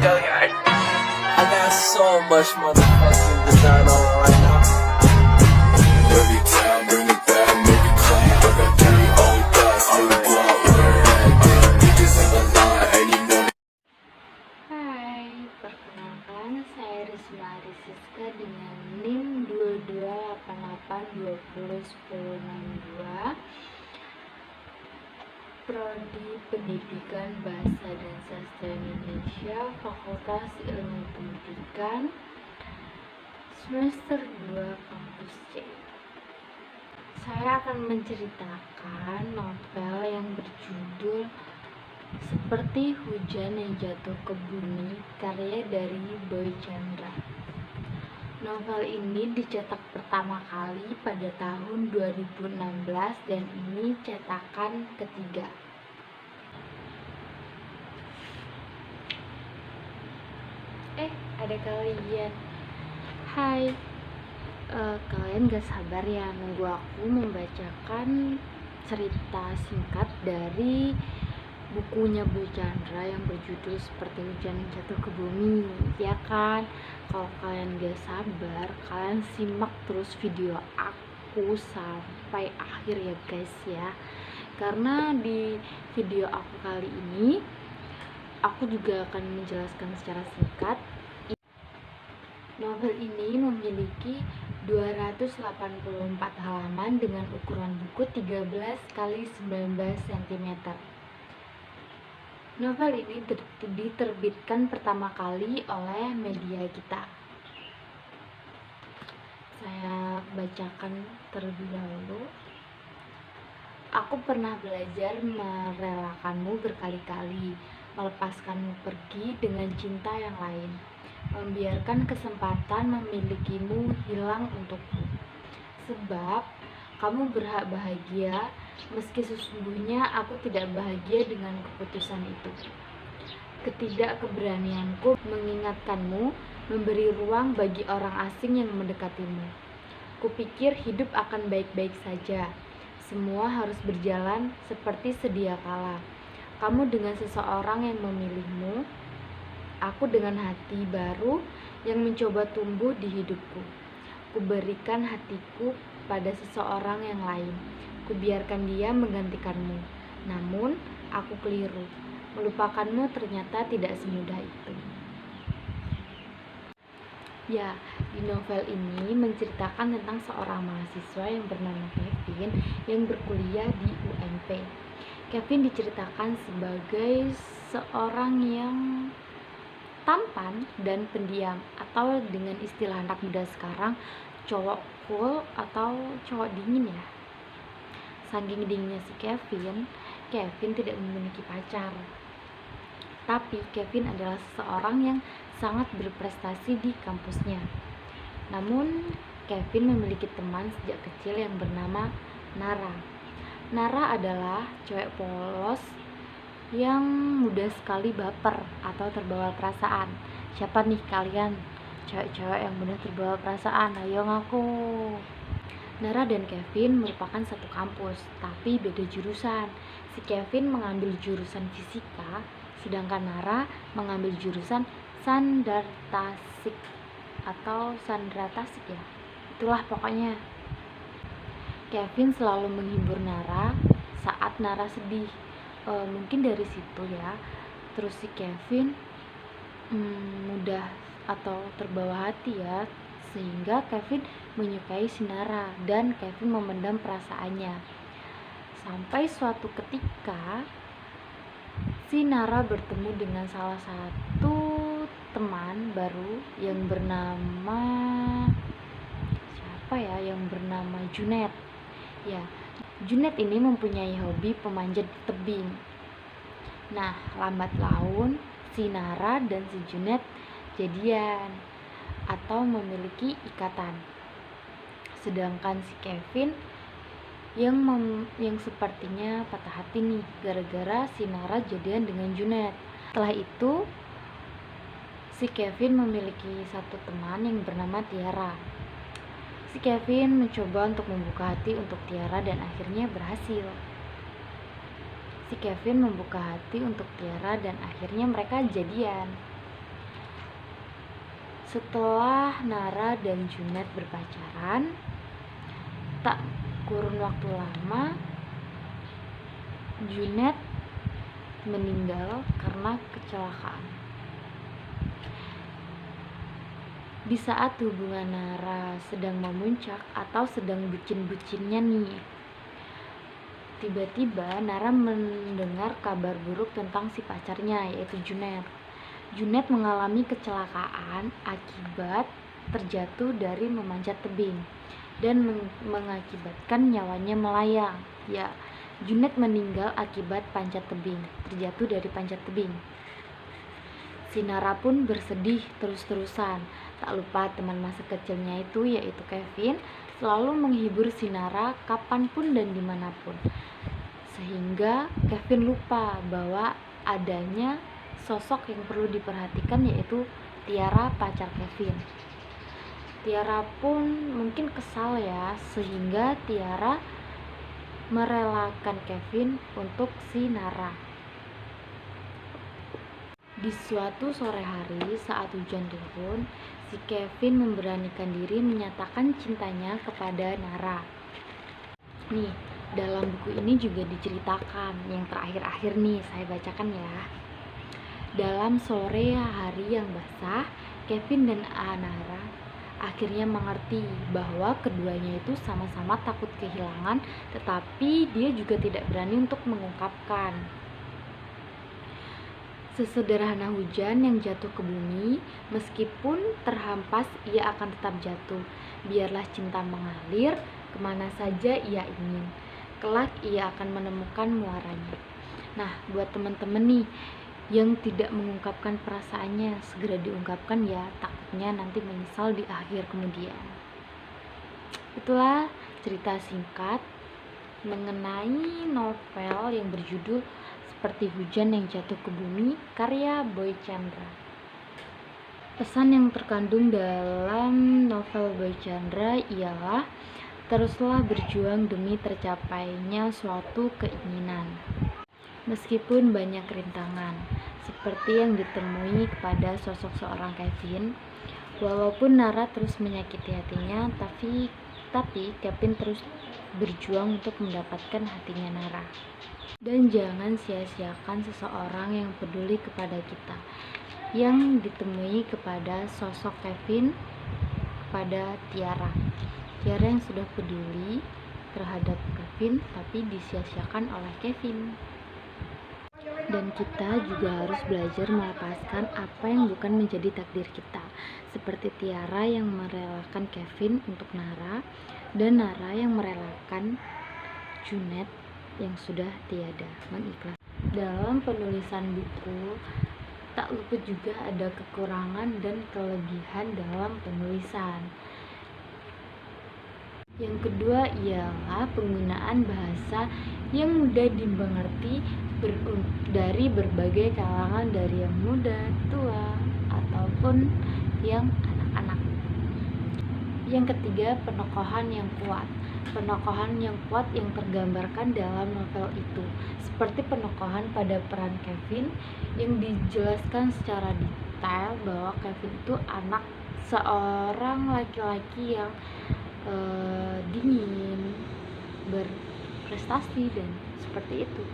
I got so much motherfucking design on right now. Every time, bring it back, make it clap. I got dirty old thoughts, still go out with that. Damn, bitches in the line, ain't even know. Hai, perkenalkan saya Risma Arisiska dengan NIM 2288201062, Prodi Pendidikan Bahasa dan Sastra Indonesia, Fakultas Ilmu Pendidikan, semester 2 kampus C. Saya akan menceritakan novel yang berjudul Seperti Hujan yang Jatuh ke Bumi, karya dari Boy Chandra. Novel ini dicetak pertama kali pada tahun 2016 dan ini cetakan ketiga. Ada kalian. Hai. Kalian gak sabar ya nunggu aku membacakan cerita singkat dari bukunya Boy Chandra yang berjudul Seperti Hujan yang Jatuh ke Bumi, ya kan? Kalau kalian gak sabar, kalian simak terus video aku sampai akhir ya guys ya. Karena di video aku kali ini aku juga akan menjelaskan secara singkat. Novel ini memiliki 284 halaman dengan ukuran buku 13 x 19 cm. Novel ini diterbitkan pertama kali oleh Media Kita. Saya bacakan terlebih dahulu. Aku pernah belajar merelakanmu berkali-kali, melepaskanmu pergi dengan cinta yang lain, membiarkan kesempatan memilikimu hilang untukku. Sebab kamu berhak bahagia, meski sesungguhnya aku tidak bahagia dengan keputusan itu. Ketidakkeberanianku mengingatkanmu, memberi ruang bagi orang asing yang mendekatimu. Kupikir hidup akan baik-baik saja. Semua harus berjalan seperti sedia kala. Kamu dengan seseorang yang memilihmu, aku dengan hati baru yang mencoba tumbuh di hidupku. Kuberikan hatiku pada seseorang yang lain. Kubiarkan dia menggantikanmu. Namun, aku keliru. Melupakanmu ternyata tidak semudah itu. Ya, di novel ini menceritakan tentang seorang mahasiswa yang bernama Kevin yang berkuliah di UNP. Kevin diceritakan sebagai seorang yang tampan dan pendiam, atau dengan istilah anak muda sekarang, cowok cool atau cowok dingin ya. Saking dinginnya si Kevin tidak memiliki pacar. Tapi Kevin adalah seseorang yang sangat berprestasi di kampusnya. Namun Kevin memiliki teman sejak kecil yang bernama Nara. Nara adalah cewek polos yang mudah sekali baper atau terbawa perasaan. Siapa nih kalian cewek-cewek yang mudah terbawa perasaan? Ayo ngaku. Nara dan Kevin merupakan satu kampus, tapi beda jurusan. Si Kevin mengambil jurusan fisika, sedangkan Nara mengambil jurusan Sandartasik atau Sandratasik ya. Itulah pokoknya. Kevin selalu menghibur Nara saat Nara sedih. Mungkin dari situ ya. Terus si Kevin mudah atau terbawa hati ya, sehingga Kevin menyukai si Nara dan Kevin memendam perasaannya. Sampai suatu ketika si Nara bertemu dengan salah satu teman baru yang bernama Junet. Ya, Junet ini mempunyai hobi pemanjat tebing. Nah, lambat laun si Nara dan si Junet jadian atau memiliki ikatan. Sedangkan si Kevin yang sepertinya patah hati nih gara-gara si Nara jadian dengan Junet. Setelah itu si Kevin memiliki satu teman yang bernama Tiara. Si Kevin mencoba untuk membuka hati untuk Tiara dan akhirnya berhasil. Si Kevin membuka hati untuk Tiara dan akhirnya mereka jadian. Setelah Nara dan Junet berpacaran, tak kurun waktu lama Junet meninggal karena kecelakaan. Di saat hubungan Nara sedang memuncak atau sedang bucin-bucinnya nih, tiba-tiba Nara mendengar kabar buruk tentang si pacarnya, yaitu Junet. Junet mengalami kecelakaan akibat terjatuh dari memanjat tebing dan mengakibatkan nyawanya melayang. Ya, Junet meninggal akibat panjat tebing, terjatuh dari panjat tebing. Si Nara pun bersedih terus-terusan. Tak lupa teman masa kecilnya itu, yaitu Kevin, selalu menghibur si Nara kapanpun dan dimanapun. Sehingga Kevin lupa bahwa adanya sosok yang perlu diperhatikan, yaitu Tiara, pacar Kevin. Tiara pun mungkin kesal ya, sehingga Tiara merelakan Kevin untuk si Nara. Di suatu sore hari saat hujan turun, si Kevin memberanikan diri menyatakan cintanya kepada Nara. Nih, dalam buku ini juga diceritakan yang terakhir-akhir nih, saya bacakan ya. Dalam sore hari yang basah, Kevin dan Nara akhirnya mengerti bahwa keduanya itu sama-sama takut kehilangan, tetapi dia juga tidak berani untuk mengungkapkan. Sesederhana hujan yang jatuh ke bumi, meskipun terhampas ia akan tetap jatuh. Biarlah cinta mengalir kemana saja ia ingin, kelak ia akan menemukan muaranya. Nah, buat teman-teman nih yang tidak mengungkapkan perasaannya, segera diungkapkan ya, takutnya nanti menyesal di akhir kemudian. Itulah cerita singkat mengenai novel yang berjudul Seperti Hujan yang Jatuh ke Bumi, karya Boy Chandra. Pesan yang terkandung dalam novel Boy Chandra ialah teruslah berjuang demi tercapainya suatu keinginan. Meskipun banyak rintangan, seperti yang ditemui kepada sosok seorang Kevin, walaupun Nara terus menyakiti hatinya, tapi Kevin terus berjuang untuk mendapatkan hatinya Nara. Dan jangan sia-siakan seseorang yang peduli kepada kita, yang ditemui kepada sosok Kevin, kepada Tiara yang sudah peduli terhadap Kevin, tapi disia-siakan oleh Kevin. Dan kita juga harus belajar melepaskan apa yang bukan menjadi takdir kita, seperti Tiara yang merelakan Kevin untuk Nara, dan Nara yang merelakan Junet yang sudah tiada, mengikhlas. Dalam penulisan buku, tak luput juga ada kekurangan dan kelebihan dalam penulisan. Yang kedua ialah penggunaan bahasa yang mudah dimengerti dari berbagai kalangan, dari yang muda, tua, ataupun yang anak-anak. Yang ketiga, penokohan yang kuat. Penokohan yang kuat yang tergambarkan dalam novel itu, seperti penokohan pada peran Kevin yang dijelaskan secara detail bahwa Kevin itu anak seorang laki-laki yang dingin, berprestasi, dan seperti itu.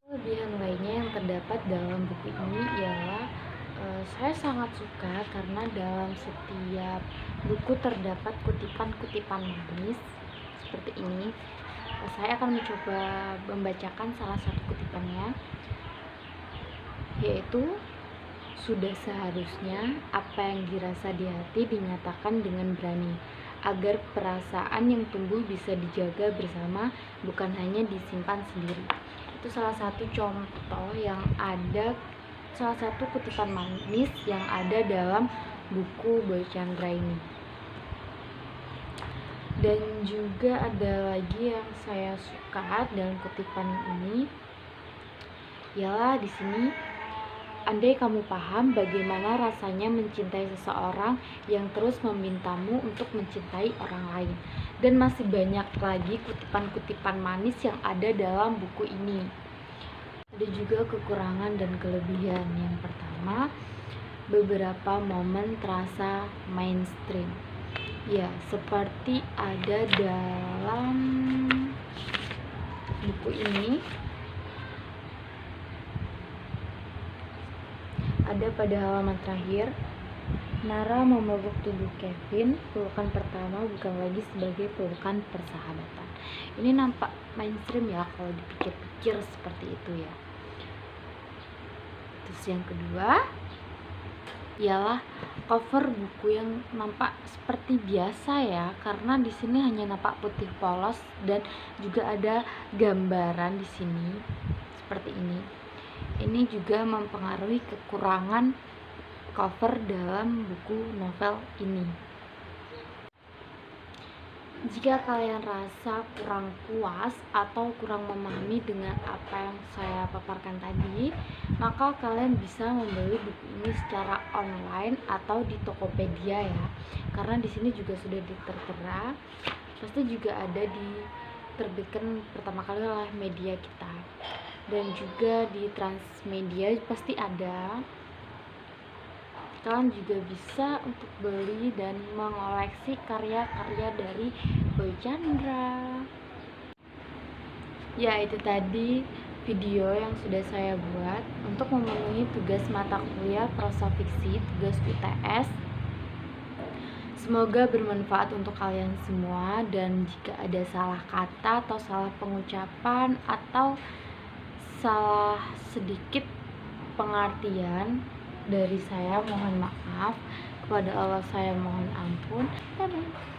Kelebihan lainnya yang terdapat dalam buku ini ialah saya sangat suka karena dalam setiap buku terdapat kutipan-kutipan manis seperti ini. Saya akan mencoba membacakan salah satu kutipannya, yaitu sudah seharusnya apa yang dirasa di hati dinyatakan dengan berani, agar perasaan yang tumbuh bisa dijaga bersama, bukan hanya disimpan sendiri. Itu salah satu contoh yang ada, salah satu kutipan manis yang ada dalam buku Boy Chandra ini. Dan juga ada lagi yang saya suka dalam kutipan ini, ialah di sini, andai kamu paham bagaimana rasanya mencintai seseorang yang terus memintamu untuk mencintai orang lain. Dan masih banyak lagi kutipan-kutipan manis yang ada dalam buku ini. Ada juga kekurangan dan kelebihan. Yang pertama, beberapa momen terasa mainstream. Ya, seperti ada dalam buku ini. Ada pada halaman terakhir, Nara memeluk tubuh Kevin. Pelukan pertama bukan lagi sebagai pelukan persahabatan. Ini nampak mainstream ya kalau dipikir-pikir seperti itu ya. Terus yang kedua ialah cover buku yang nampak seperti biasa ya, karena di sini hanya nampak putih polos dan juga ada gambaran di sini seperti ini. Ini juga mempengaruhi kekurangan cover dalam buku novel ini. Jika kalian rasa kurang puas atau kurang memahami dengan apa yang saya paparkan tadi, maka kalian bisa membeli buku ini secara online atau di Tokopedia ya. Karena di sini juga sudah tertera, pasti juga ada diterbitkan pertama kali oleh media kita. Dan juga di Transmedia pasti ada. Kalian juga bisa untuk beli dan mengoleksi karya-karya dari Boy Chandra. Ya, itu tadi video yang sudah saya buat untuk memenuhi tugas mata kuliah prosa fiksi, tugas UTS. Semoga bermanfaat untuk kalian semua, dan jika ada salah kata atau salah pengucapan atau salah sedikit pengertian dari saya, mohon maaf. Kepada Allah saya mohon ampun. Dadah.